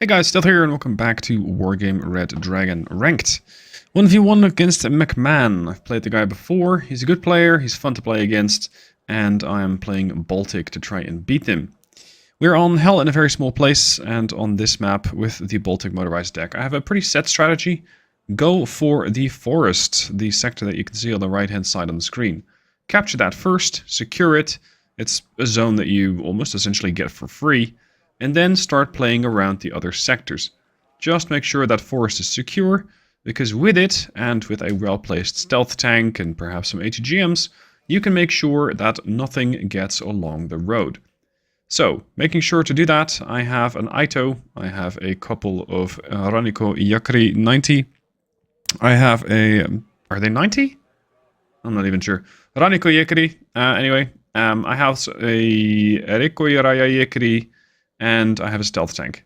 Hey guys, still here and welcome back to Wargame Red Dragon Ranked. 1v1 against McMahon. I've played the guy before, he's a good player, he's fun to play against, and I am playing Baltic to try and beat him. We're on Hell in a very small place, and on this map with the Baltic motorized deck. I have a pretty set strategy. Go for the forest, the sector that you can see on the right hand side on the screen. Capture that first, secure it. It's a zone that you almost essentially get for free. And then start playing around the other sectors. Just make sure that forest is secure, because with it, and with a well-placed stealth tank and perhaps some ATGMs, you can make sure that nothing gets along the road. So, making sure to do that, I have an Ito, I have a couple of Raniko Yakri 90, I have a... are they 90? I'm not even sure. Raniko Yakri, anyway, I have a Riko Yaraya Yakri, and I have a stealth tank.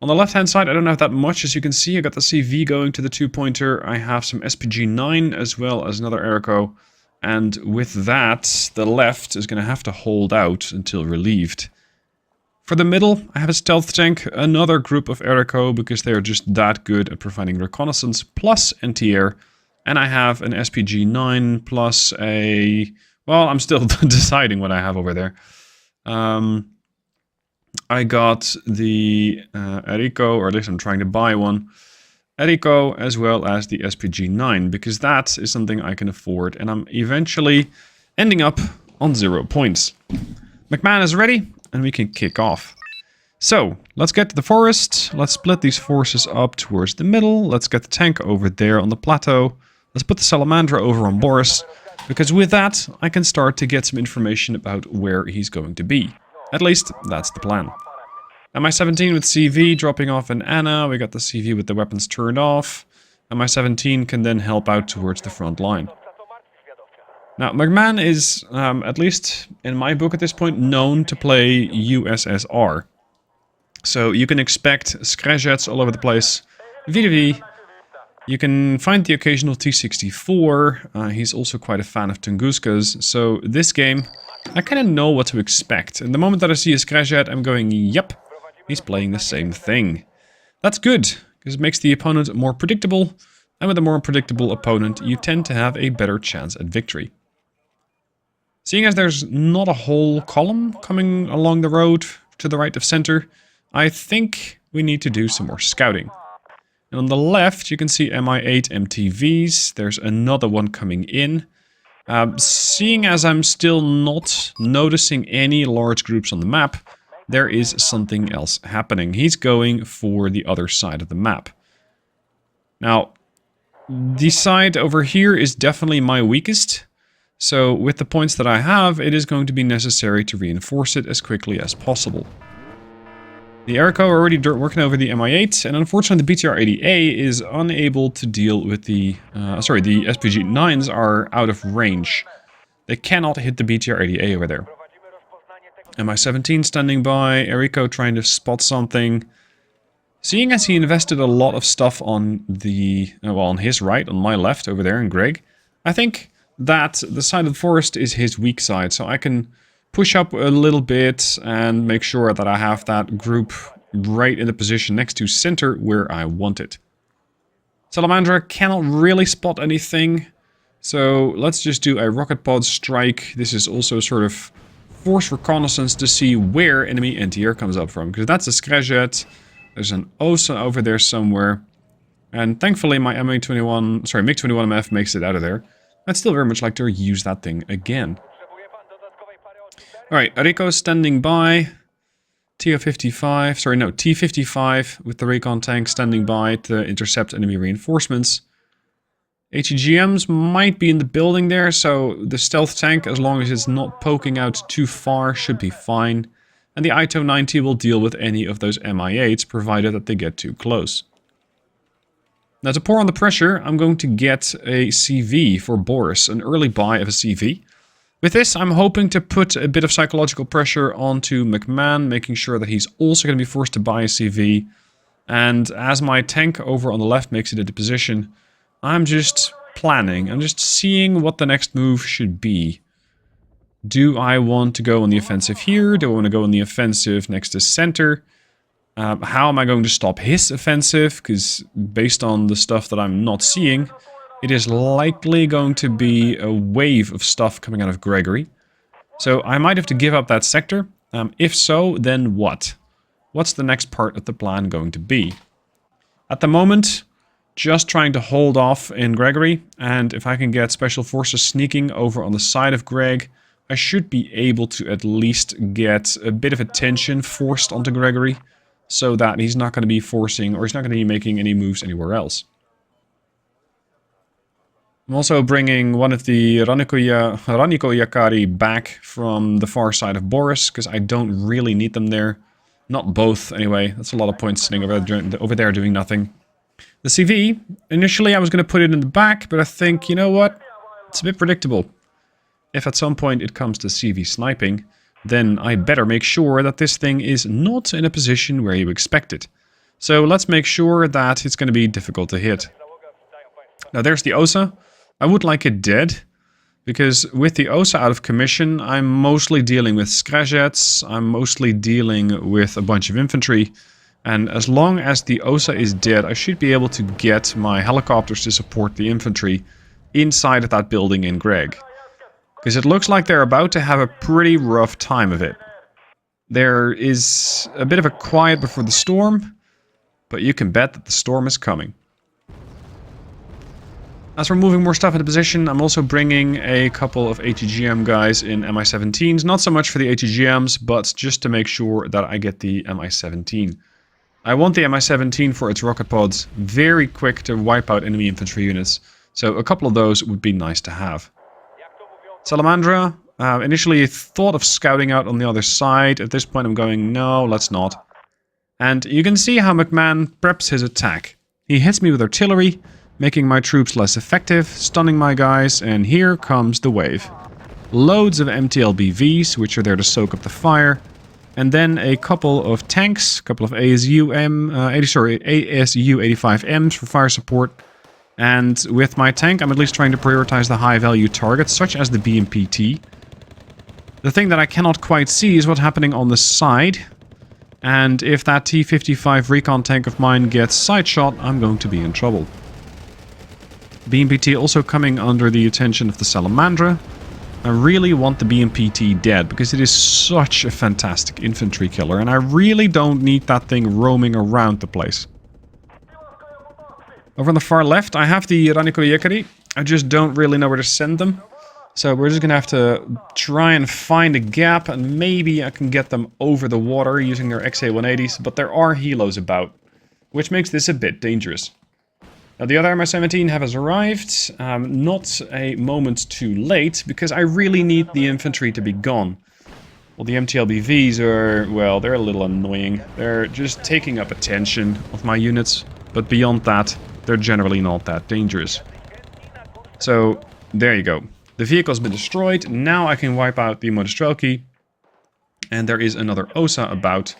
On the left hand side I don't have that much, as you can see. I got the CV going to the 2-pointer, I have some SPG-9 as well as another Erico, and with that the left is going to have to hold out until relieved. For the middle I have a stealth tank, another group of Erico because they are just that good at providing reconnaissance plus anti-air, and I have an SPG-9 plus a... well, I'm still deciding what I have over there. I got the Erico, or at least I'm trying to buy one, Erico as well as the SPG-9, because that is something I can afford, and I'm eventually ending up on 0 points. McMahon is ready, and we can kick off. So, let's get to the forest, let's split these forces up towards the middle, let's get the tank over there on the plateau, let's put the Salamandra over on Boris, because with that I can start to get some information about where he's going to be. At least, that's the plan. MI-17 with CV dropping off in Anna. We got the CV with the weapons turned off. MI-17 can then help out towards the front line. Now, McMahon is, at least in my book at this point, known to play USSR. So you can expect scratchets all over the place. VDV. You can find the occasional T-64. He's also quite a fan of Tunguskas. So this game... I kind of know what to expect, and the moment that I see a scratchet, I'm going, yep, he's playing the same thing. That's good, because it makes the opponent more predictable, and with a more predictable opponent, you tend to have a better chance at victory. Seeing as there's not a whole column coming along the road to the right of center, I think we need to do some more scouting. And on the left, you can see MI8 MTVs, there's another one coming in. Seeing as I'm still not noticing any large groups on the map, there is something else happening. He's going for the other side of the map. Now, the side over here is definitely my weakest, so with the points that I have, it is going to be necessary to reinforce it as quickly as possible. The Erico are already working over the MI8, and unfortunately the BTR-80A is unable to deal with the... the SPG-9s are out of range. They cannot hit the BTR-80A over there. MI-17 standing by, Erico trying to spot something. Seeing as he invested a lot of stuff on the... well, on his right, on my left over there in Greg, I think that the side of the forest is his weak side, so I can... push up a little bit and make sure that I have that group right in the position next to center where I want it. Salamandra cannot really spot anything, so let's just do a rocket pod strike. This is also sort of force reconnaissance to see where enemy anti-air comes up from, because that's a scratchet. There's an OSA over there somewhere, and thankfully my MiG-21MF makes it out of there. I'd still very much like to use that thing again. Alright, Rico standing by, T-55 with the recon tank standing by to intercept enemy reinforcements. ATGMs might be in the building there, so the stealth tank, as long as it's not poking out too far, should be fine. And the Ito 90 will deal with any of those MI8s, provided that they get too close. Now to pour on the pressure, I'm going to get a CV for Boris, an early buy of a CV. With this, I'm hoping to put a bit of psychological pressure onto McMahon, making sure that he's also going to be forced to buy a CV. And as my tank over on the left makes it into position, I'm just planning. I'm just seeing what the next move should be. Do I want to go on the offensive here? Do I want to go on the offensive next to center? How am I going to stop his offensive? Because based on the stuff that I'm not seeing, it is likely going to be a wave of stuff coming out of Gregory. So I might have to give up that sector. If so, then what? What's the next part of the plan going to be? At the moment, just trying to hold off in Gregory, and if I can get special forces sneaking over on the side of Greg, I should be able to at least get a bit of attention forced onto Gregory, so that he's not going to be forcing, or he's not going to be making any moves anywhere else. I'm also bringing one of the Raniko Yakari back from the far side of Boris, because I don't really need them there. Not both, anyway. That's a lot of points sitting over there doing nothing. The CV, initially I was going to put it in the back, but I think, you know what? It's a bit predictable. If at some point it comes to CV sniping, then I better make sure that this thing is not in a position where you expect it. So let's make sure that it's going to be difficult to hit. Now there's the OSA. I would like it dead, because with the OSA out of commission, I'm mostly dealing with Skrazets, I'm mostly dealing with a bunch of infantry, and as long as the OSA is dead, I should be able to get my helicopters to support the infantry inside of that building in Greg. Because it looks like they're about to have a pretty rough time of it. There is a bit of a quiet before the storm, but you can bet that the storm is coming. As we're moving more stuff into position, I'm also bringing a couple of ATGM guys in Mi-17s. Not so much for the ATGMs, but just to make sure that I get the Mi-17. I want the Mi-17 for its rocket pods, very quick to wipe out enemy infantry units. So a couple of those would be nice to have. Salamandra, initially thought of scouting out on the other side. At this point I'm going, no, let's not. And you can see how McMahon preps his attack. He hits me with artillery, making my troops less effective, stunning my guys, and here comes the wave. Loads of MTLBVs, which are there to soak up the fire, and then a couple of tanks, a couple of ASU-85Ms for fire support, and with my tank I'm at least trying to prioritize the high-value targets, such as the BMPT. The thing that I cannot quite see is what's happening on the side, and if that T-55 recon tank of mine gets side shot, I'm going to be in trouble. BMPT also coming under the attention of the Salamandra. I really want the BMPT dead, because it is such a fantastic infantry killer, and I really don't need that thing roaming around the place. Over on the far left, I have the Raniko Yakari. I just don't really know where to send them. So we're just going to have to try and find a gap, and maybe I can get them over the water using their XA-180s, but there are helos about, which makes this a bit dangerous. Now the other Mi-17 has arrived, not a moment too late, because I really need the infantry to be gone. Well, the MTLBVs are, well, they're a little annoying. They're just taking up attention of my units, but beyond that, they're generally not that dangerous. So, there you go. The vehicle's been destroyed, now I can wipe out the Modestrelki, and there is another OSA about.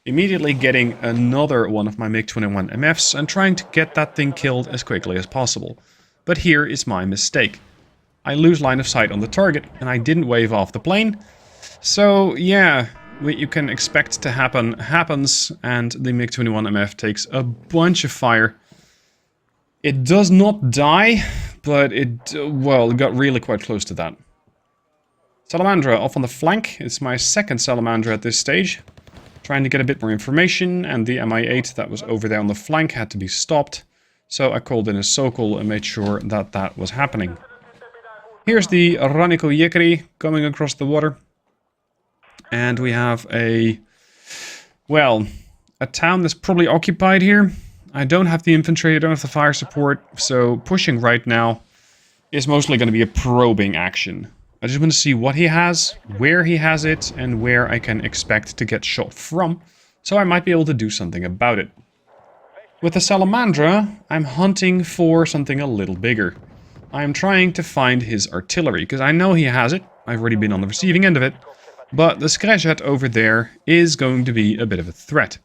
Immediately getting another one of my MiG-21 MFs and trying to get that thing killed as quickly as possible. But here is my mistake. I lose line of sight on the target and I didn't wave off the plane. So yeah, what you can expect to happen happens, and the MiG-21 MF takes a bunch of fire. It does not die, but it got really quite close to that. Salamandra off on the flank. It's my second Salamandra at this stage. Trying to get a bit more information, and the Mi-8 that was over there on the flank had to be stopped. So I called in a Sokol and made sure that that was happening. Here's the Raniko Yakari coming across the water. And we have a town that's probably occupied here. I don't have the infantry, I don't have the fire support, so pushing right now is mostly going to be a probing action. I just want to see what he has, where he has it, and where I can expect to get shot from, so I might be able to do something about it. With the Salamandra, I'm hunting for something a little bigger. I'm trying to find his artillery, because I know he has it, I've already been on the receiving end of it, but the Skrazet over there is going to be a bit of a threat.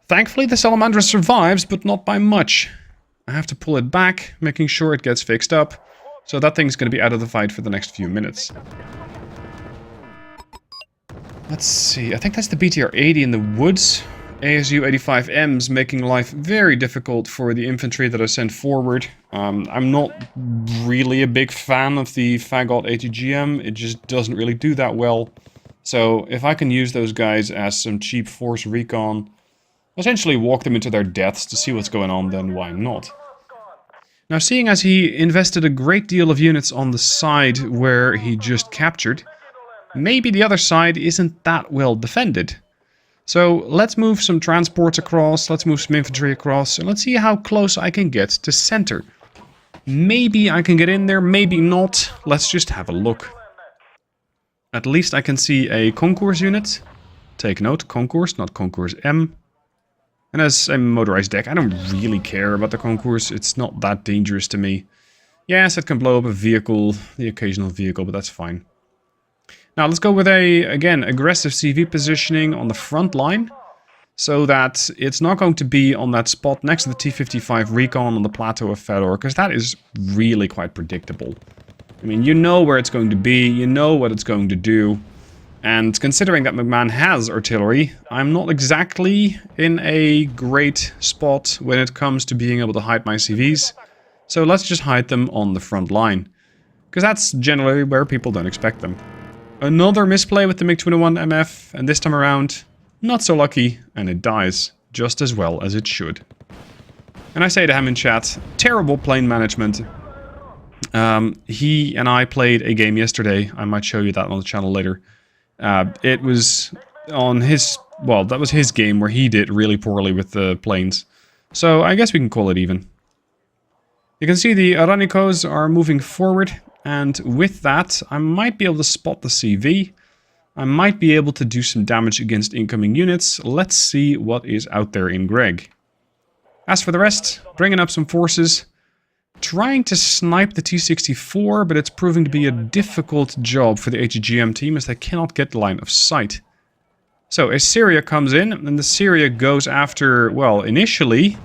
Thankfully the Salamandra survives, but not by much. I have to pull it back, making sure it gets fixed up. So that thing's going to be out of the fight for the next few minutes. Let's see, I think that's the BTR-80 in the woods. ASU 85Ms making life very difficult for the infantry that I sent forward. I'm not really a big fan of the Fagot ATGM, it just doesn't really do that well. So if I can use those guys as some cheap force recon, essentially walk them into their deaths to see what's going on, then why not? Now, seeing as he invested a great deal of units on the side where he just captured, maybe the other side isn't that well defended. So let's move some transports across, let's move some infantry across, and let's see how close I can get to center. Maybe I can get in there, maybe not. Let's just have a look. At least I can see a concourse unit. Take note, concourse, not concourse M. And as a motorized deck, I don't really care about the concourse. It's not that dangerous to me. Yes, it can blow up a vehicle, the occasional vehicle, but that's fine. Now let's go with a, again, aggressive CV positioning on the front line, so that it's not going to be on that spot next to the T-55 Recon on the plateau of Fedor, because that is really quite predictable. I mean, you know where it's going to be, you know what it's going to do, and considering that McMahon has artillery, I'm not exactly in a great spot when it comes to being able to hide my CVs, so let's just hide them on the front line, because that's generally where people don't expect them. Another misplay with the MiG-21 MF, and this time around, not so lucky, and it dies just as well as it should. And I say to him in chat, terrible plane management. He and I played a game yesterday, I might show you that on the channel later. It was on his, well, that was his game where he did really poorly with the planes. So I guess we can call it even. You can see the Aranikos are moving forward. And with that, I might be able to spot the CV. I might be able to do some damage against incoming units. Let's see what is out there in Greg. As for the rest, bringing up some forces. Trying to snipe the T-64, but it's proving to be a difficult job for the HGM team as they cannot get the line of sight. So Assyria comes in, and the Syria goes after, well, initially,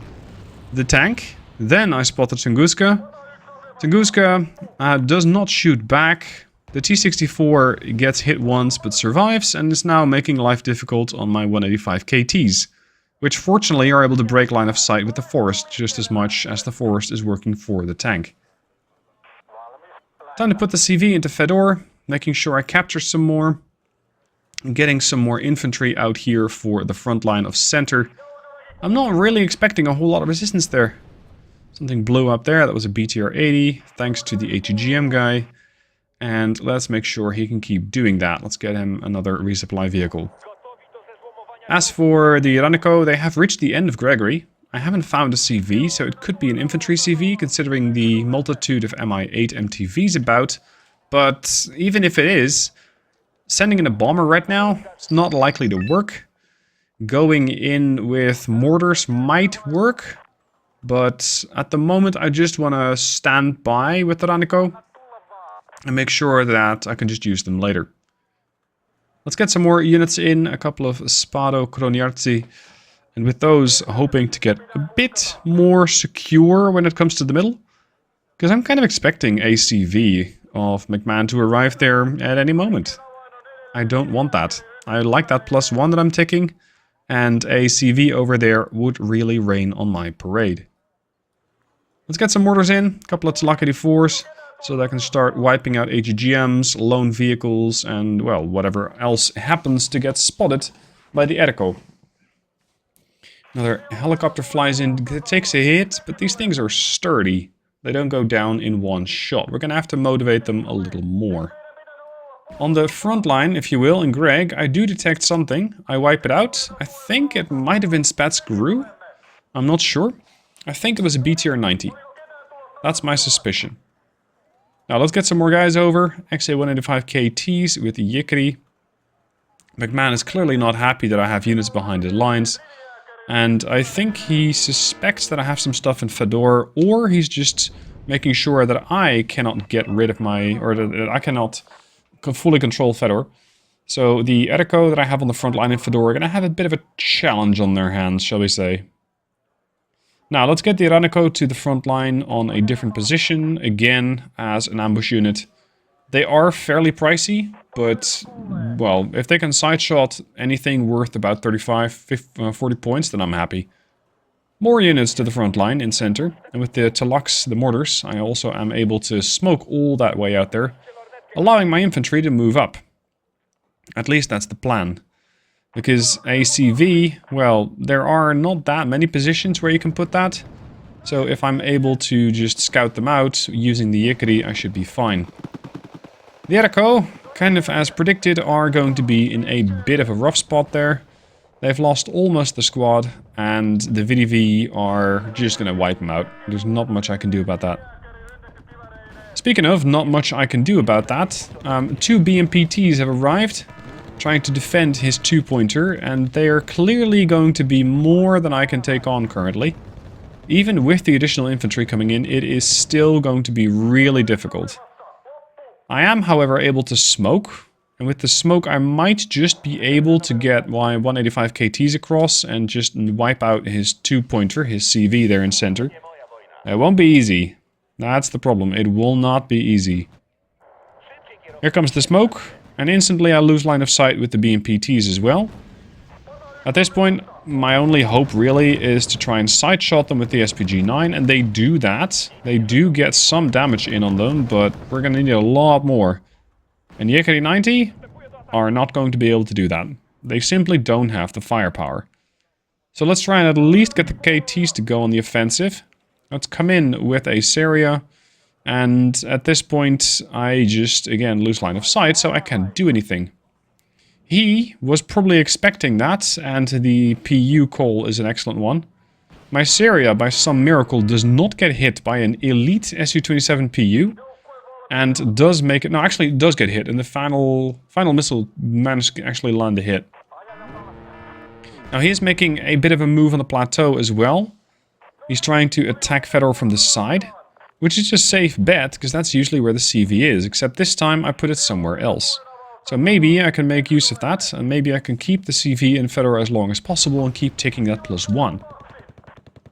the tank. Then I spotted Tunguska. Tunguska does not shoot back. The T-64 gets hit once but survives and is now making life difficult on my 185 KTs, which fortunately are able to break line of sight with the forest just as much as the forest is working for the tank. Time to put the CV into Fedor, making sure I capture some more, getting some more infantry out here for the front line of center. I'm not really expecting a whole lot of resistance there. Something blew up there, that was a BTR-80, thanks to the HGM guy. And let's make sure he can keep doing that. Let's get him another resupply vehicle. As for the Raniko, they have reached the end of Gregory. I haven't found a CV, so it could be an infantry CV, considering the multitude of Mi-8 MTVs about. But even if it is, sending in a bomber right now, it's not likely to work. Going in with mortars might work. But at the moment, I just want to stand by with the Raniko and make sure that I can just use them later. Let's get some more units in, a couple of Spado Kroniarzi, and with those, hoping to get a bit more secure when it comes to the middle. Because I'm kind of expecting a CV of McMahon to arrive there at any moment. I don't want that. I like that +1 that I'm ticking, and a CV over there would really rain on my parade. Let's get some mortars in, a couple of Tlakadi 4s, so that I can start wiping out AGGMs, lone vehicles, and, well, whatever else happens to get spotted by the Erko. Another helicopter flies in, it takes a hit, but these things are sturdy. They don't go down in one shot. We're gonna have to motivate them a little more. On the front line, if you will, in Greg, I do detect something. I wipe it out. I think it might have been Spatz-Gru. I'm not sure. I think it was a BTR-90. That's my suspicion. Now let's get some more guys over. XA-185 KTs with the Yikri. McMahon is clearly not happy that I have units behind his lines. And I think he suspects that I have some stuff in Fedor, or he's just making sure that I cannot get rid of my, or that I cannot fully control Fedor. So the Erko that I have on the front line in Fedor are going to have a bit of a challenge on their hands, shall we say. Now, let's get the Raniko to the front line on a different position, again, as an ambush unit. They are fairly pricey, but, well, if they can sideshot anything worth about 40 points, then I'm happy. More units to the front line in center, and with the Telux, the mortars, I also am able to smoke all that way out there, allowing my infantry to move up. At least that's the plan. Because ACV, well, there are not that many positions where you can put that. So if I'm able to just scout them out using the Yickety, I should be fine. The Eriko, kind of as predicted, are going to be in a bit of a rough spot there. They've lost almost the squad, and the VDV are just going to wipe them out. There's not much I can do about that. Speaking of not much I can do about that, 2 BMPTs have arrived, trying to defend his 2-pointer, and they are clearly going to be more than I can take on currently. Even with the additional infantry coming in, it is still going to be really difficult. I am, however, able to smoke. And with the smoke, I might just be able to get my 185 KTs across and just wipe out his 2-pointer, his CV there in center. It won't be easy. That's the problem. It will not be easy. Here comes the smoke, and instantly I lose line of sight with the BMPTs as well. At this point, my only hope really is to try and sideshot them with the SPG-9, and they do that. They do get some damage in on them, but we're going to need a lot more. And the Yickety-90 are not going to be able to do that. They simply don't have the firepower. So let's try and at least get the KTs to go on the offensive. Let's come in with a Seria. And at this point, I just, again, lose line of sight, so I can't do anything. He was probably expecting that, and the PU call is an excellent one. My Seria, by some miracle, does not get hit by an elite Su-27 PU. And does make it... No, actually it does get hit. And the final missile managed to actually land a hit. Now he is making a bit of a move on the plateau as well. He's trying to attack Fedor from the side. Which is a safe bet, because that's usually where the CV is. Except this time I put it somewhere else. So maybe I can make use of that. And maybe I can keep the CV in Fedor as long as possible and keep ticking that +1.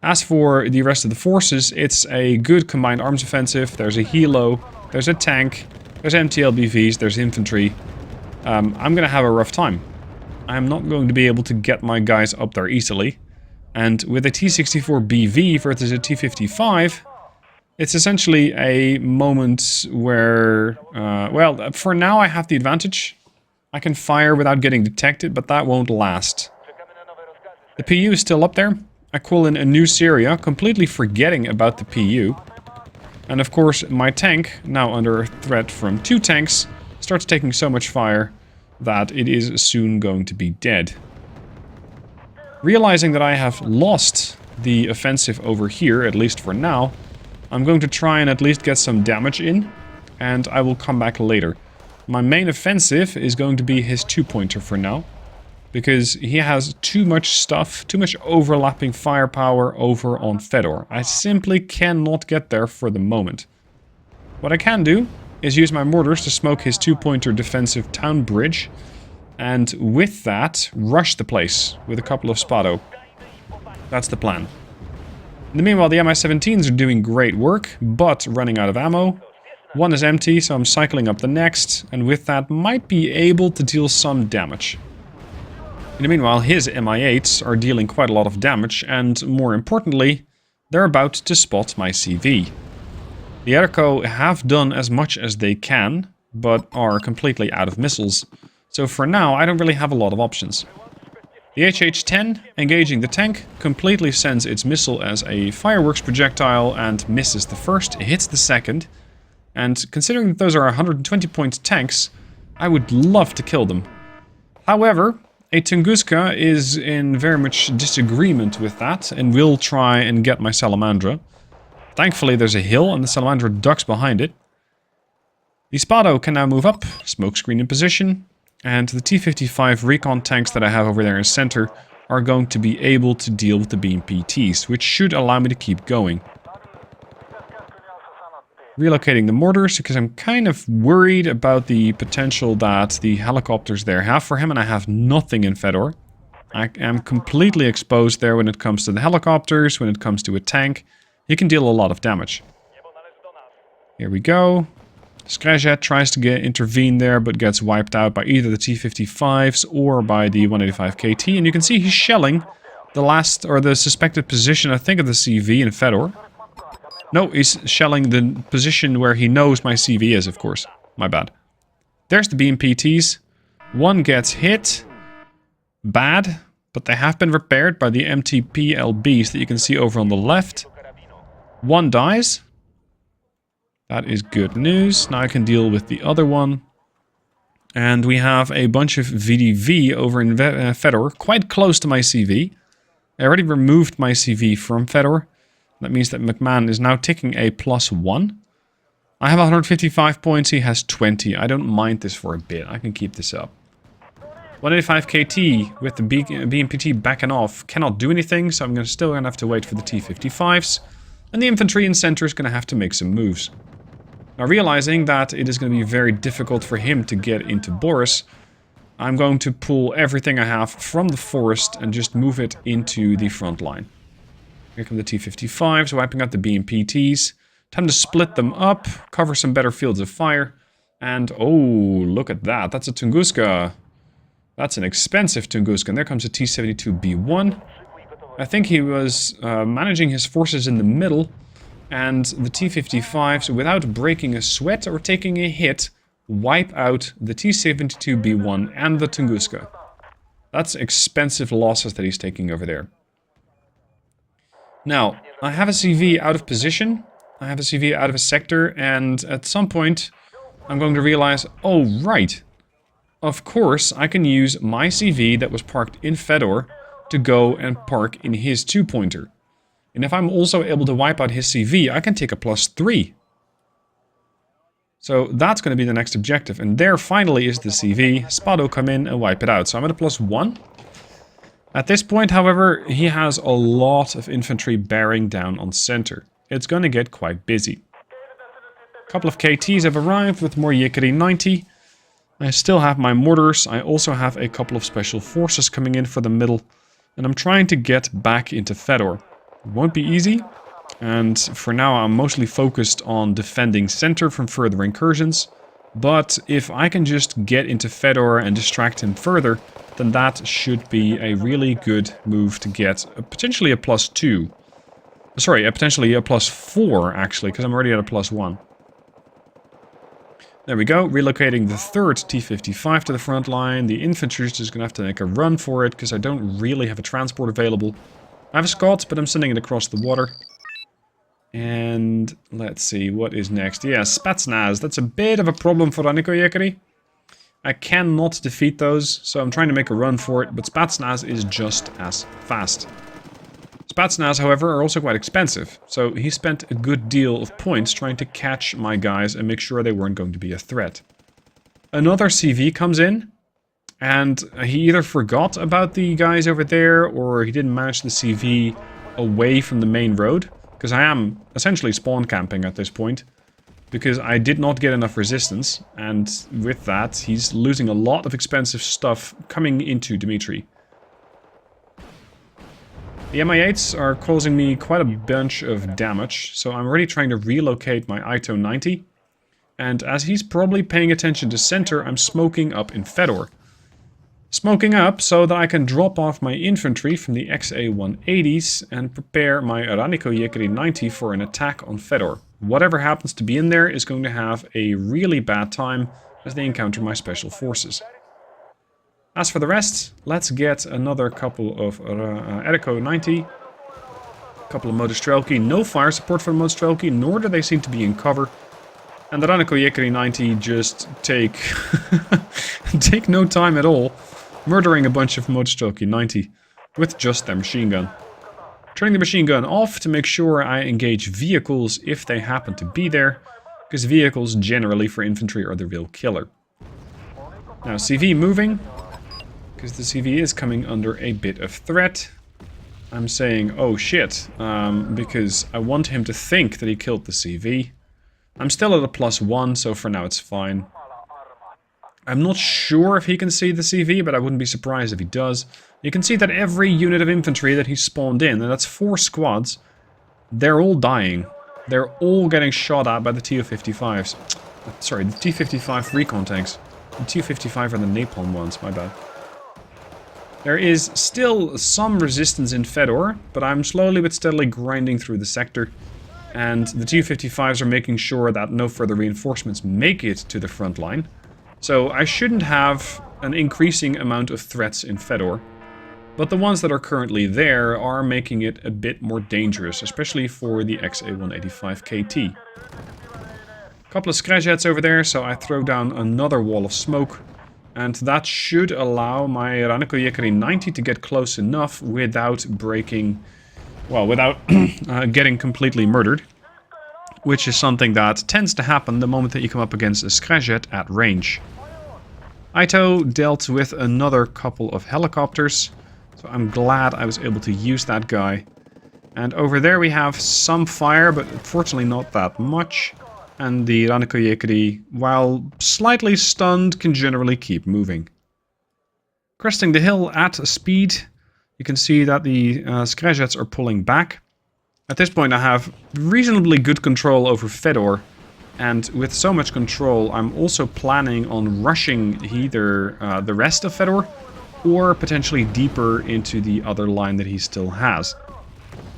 As for the rest of the forces, it's a good combined arms offensive. There's a helo. There's a tank, there's MTLBVs, there's infantry. I'm going to have a rough time. I'm not going to be able to get my guys up there easily. And with a T-64BV versus a T-55, it's essentially a moment where, well, for now I have the advantage. I can fire without getting detected, but that won't last. The PU is still up there. I call in a new Seria, completely forgetting about the PU. And of course, my tank, now under threat from 2 tanks, starts taking so much fire that it is soon going to be dead. Realizing that I have lost the offensive over here, at least for now, I'm going to try and at least get some damage in, and I will come back later. My main offensive is going to be his 2-pointer for now, because he has too much stuff, too much overlapping firepower over on Fedor. I simply cannot get there for the moment. What I can do is use my mortars to smoke his 2-pointer defensive town bridge, and with that, rush the place with a couple of Spado. That's the plan. In the meanwhile, the Mi-17s are doing great work, but running out of ammo. One is empty, so I'm cycling up the next, and with that might be able to deal some damage. In the meanwhile, his Mi-8s are dealing quite a lot of damage, and more importantly, they're about to spot my CV. The Eriko have done as much as they can, but are completely out of missiles. So for now, I don't really have a lot of options. The HH-10, engaging the tank, completely sends its missile as a fireworks projectile and misses the first, hits the second. And considering that those are 120-point tanks, I would love to kill them. However, a Tunguska is in very much disagreement with that and will try and get my Salamandra. Thankfully there's a hill and the Salamandra ducks behind it. The Spado can now move up, smokescreen in position, and the T-55 recon tanks that I have over there in center are going to be able to deal with the BMPTs, which should allow me to keep going. Relocating the mortars, because I'm kind of worried about the potential that the helicopters there have for him, and I have nothing in Fedor. I am completely exposed there when it comes to the helicopters, when it comes to a tank. He can deal a lot of damage. Here we go. Skrejet tries to intervene there, but gets wiped out by either the T-55s or by the 185 KT. And you can see he's shelling the last, or the suspected position, I think, of the CV in Fedor. No, he's shelling the position where he knows my CV is, of course. My bad. There's the BMPTs. One gets hit. Bad. But they have been repaired by the MTPLBs that you can see over on the left. One dies. That is good news. Now I can deal with the other one. And we have a bunch of VDV over in Fedor, quite close to my CV. I already removed my CV from Fedor. That means that McMahon is now ticking a +1. I have 155 points, he has 20. I don't mind this for a bit, I can keep this up. 185 KT with the BMPT backing off cannot do anything, so I'm still going to have to wait for the T-55s. And the infantry in center is going to have to make some moves. Now, realizing that it is going to be very difficult for him to get into Boris, I'm going to pull everything I have from the forest and just move it into the front line. Here come the T-55s, wiping out the BMPTs. Time to split them up, cover some better fields of fire. And, oh, look at that. That's a Tunguska. That's an expensive Tunguska. And there comes a T-72B1. I think he was managing his forces in the middle. And the T-55s, without breaking a sweat or taking a hit, wipe out the T-72B1 and the Tunguska. That's expensive losses that he's taking over there. Now, I have a CV out of position, I have a CV out of a sector, and at some point I'm going to realize, oh right, of course I can use my CV that was parked in Fedor to go and park in his 2-pointer. And if I'm also able to wipe out his CV, I can take a +3. So that's going to be the next objective, and there finally is the CV. Spado come in and wipe it out, so I'm at a +1. At this point, however, he has a lot of infantry bearing down on center. It's going to get quite busy. A couple of KTs have arrived with more Yikiri 90. I still have my mortars. I also have a couple of special forces coming in for the middle. And I'm trying to get back into Fedor. It won't be easy. And for now, I'm mostly focused on defending center from further incursions. But if I can just get into Fedor and distract him further, then that should be a really good move to get potentially a +2. Sorry, potentially a +4 actually, because I'm already at a +1. There we go, relocating the third T-55 to the front line. The infantry is just going to have to make a run for it, because I don't really have a transport available. I have a Scot, but I'm sending it across the water. And let's see, what is next? Yeah, Spetsnaz. That's a bit of a problem for Raniko Yekari. I cannot defeat those, so I'm trying to make a run for it, but Spetsnaz is just as fast. Spetsnaz, however, are also quite expensive, so he spent a good deal of points trying to catch my guys and make sure they weren't going to be a threat. Another CV comes in, and he either forgot about the guys over there, or he didn't manage the CV away from the main road, because I am essentially spawn camping at this point. Because I did not get enough resistance, and with that, he's losing a lot of expensive stuff coming into Dmitry. The Mi-8s are causing me quite a bunch of damage, so I'm already trying to relocate my Ito 90. And as he's probably paying attention to center, I'm smoking up in Fedor. Smoking up so that I can drop off my infantry from the XA-180s and prepare my Raniko Yekiri 90 for an attack on Fedor. Whatever happens to be in there is going to have a really bad time as they encounter my special forces. As for the rest, let's get another couple of Eriko 90. A couple of Motostrelki. No fire support for the Motostrelki, nor do they seem to be in cover. And the Raniko Yekiri 90 just take no time at all, murdering a bunch of Motostrelki 90 with just their machine gun. Turning the machine gun off to make sure I engage vehicles if they happen to be there, because vehicles generally for infantry are the real killer. Now CV moving, because the CV is coming under a bit of threat. I'm saying, oh shit, because I want him to think that he killed the CV. I'm still at a +1, so for now it's fine. I'm not sure if he can see the CV, but I wouldn't be surprised if he does. You can see that every unit of infantry that he spawned in, and that's 4 squads, they're all dying. They're all getting shot at by the TO-55s. Sorry, the T-55 recon tanks. The T-55 are the napalm ones, my bad. There is still some resistance in Fedor, but I'm slowly but steadily grinding through the sector. And the T-55s are making sure that no further reinforcements make it to the front line. So I shouldn't have an increasing amount of threats in Fedor. But the ones that are currently there are making it a bit more dangerous, especially for the XA-185 KT. A couple of Skrzets over there, so I throw down another wall of smoke. And that should allow my Raneko 90 to get close enough without breaking... well, without getting completely murdered. Which is something that tends to happen the moment that you come up against a Skrzet at range. Aito dealt with another couple of helicopters. So I'm glad I was able to use that guy. And over there we have some fire, but unfortunately not that much. And the Raneko Yekiri, while slightly stunned, can generally keep moving. Cresting the hill at a speed, you can see that the Skrzets are pulling back. At this point I have reasonably good control over Fedor. And with so much control, I'm also planning on rushing either the rest of Fedor or potentially deeper into the other line that he still has.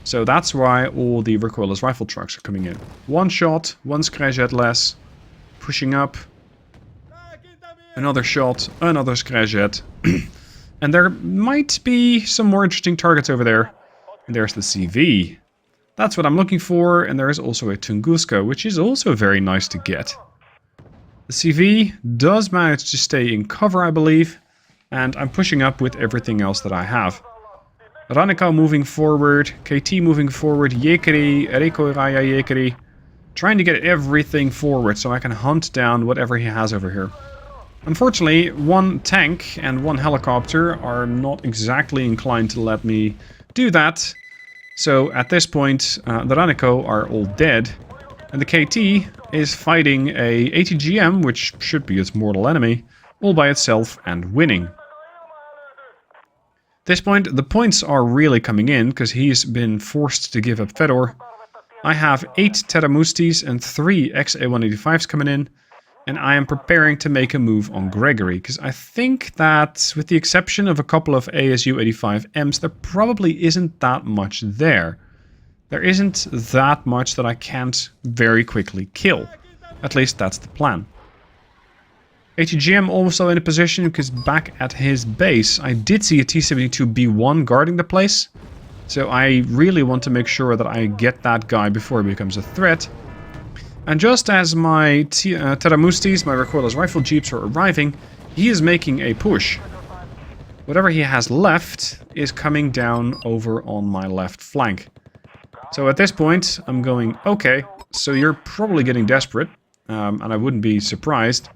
So that's why all the recoilless rifle trucks are coming in. One shot, one Skrzet less, pushing up, another shot, another Skrzet. And there might be some more interesting targets over there. And there's the CV. That's what I'm looking for, and there is also a Tunguska, which is also very nice to get. The CV does manage to stay in cover, I believe, and I'm pushing up with everything else that I have. Raneko moving forward, KT moving forward, Yekiri, Eriko Raya Yekiri, trying to get everything forward so I can hunt down whatever he has over here. Unfortunately, one tank and one helicopter are not exactly inclined to let me do that. So at this point, the Raneko are all dead, and the KT is fighting a ATGM, which should be its mortal enemy, all by itself and winning. At this point, the points are really coming in, because he's been forced to give up Fedor. I have 8 Teramustis and 3 XA-185s coming in, and I am preparing to make a move on Gregory, because I think that, with the exception of a couple of ASU-85Ms, there probably isn't that much there. There isn't that much that I can't very quickly kill. At least that's the plan. ATGM also in a position, because back at his base, I did see a T-72B1 guarding the place. So I really want to make sure that I get that guy before he becomes a threat. And just as my Teramustis, my recoilless rifle jeeps, are arriving, he is making a push. Whatever he has left is coming down over on my left flank. So at this point, I'm going, okay, so you're probably getting desperate, and I wouldn't be surprised.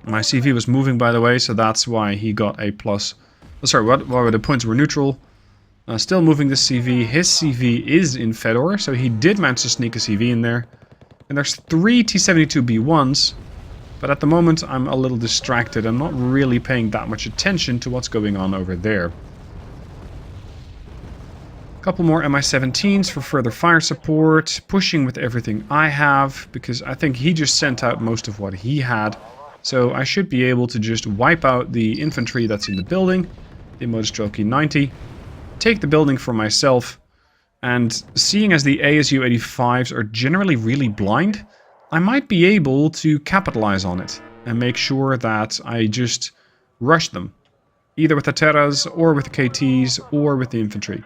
My CV was moving, by the way, so that's why he got a plus. Oh, sorry, what the points were neutral. Still moving the CV. His CV is in Fedor, so he did manage to sneak a CV in there. And there's 3 T-72B1s, but at the moment I'm a little distracted. I'm not really paying that much attention to what's going on over there. A couple more Mi-17s for further fire support, pushing with everything I have, because I think he just sent out most of what he had. So I should be able to just wipe out the infantry that's in the building, the Motostrelki 90, take the building for myself. And seeing as the ASU-85s are generally really blind, I might be able to capitalize on it and make sure that I just rush them. Either with the Terras, or with the KTs, or with the infantry.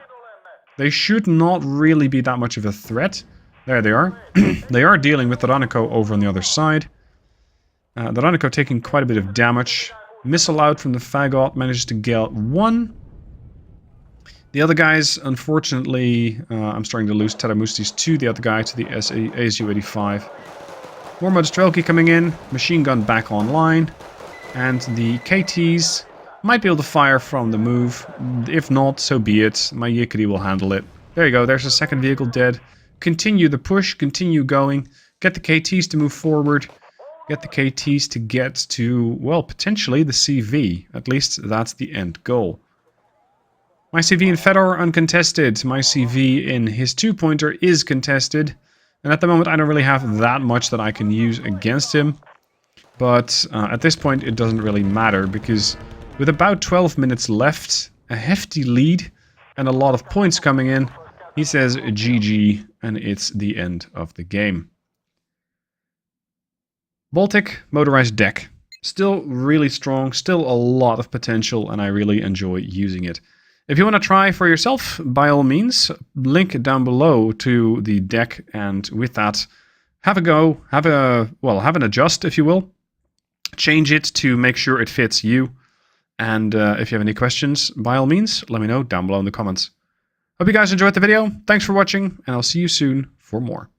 They should not really be that much of a threat. There they are. They are dealing with the Raneko over on the other side. The Raneko taking quite a bit of damage. Missile out from the Fagot, manages to get 1. The other guys, unfortunately, I'm starting to lose Teramustis to the other guy, to the ASU-85. More Motostrelki coming in, machine gun back online, and the KTs might be able to fire from the move. If not, so be it. My Yekiri will handle it. There you go, there's a second vehicle dead. Continue the push, continue going, get the KTs to move forward, get the KTs to get to, well, potentially the CV. At least that's the end goal. My CV in Fedor uncontested. My CV in his 2-pointer is contested. And at the moment, I don't really have that much that I can use against him. But at this point, it doesn't really matter, because with about 12 minutes left, a hefty lead, and a lot of points coming in, he says GG, and it's the end of the game. Baltic motorized deck. Still really strong, still a lot of potential, and I really enjoy using it. If you want to try for yourself, by all means, link down below to the deck, and with that, have a go, have an adjust, if you will. Change it to make sure it fits you. And if you have any questions, by all means, let me know down below in the comments. Hope you guys enjoyed the video. Thanks for watching, and I'll see you soon for more.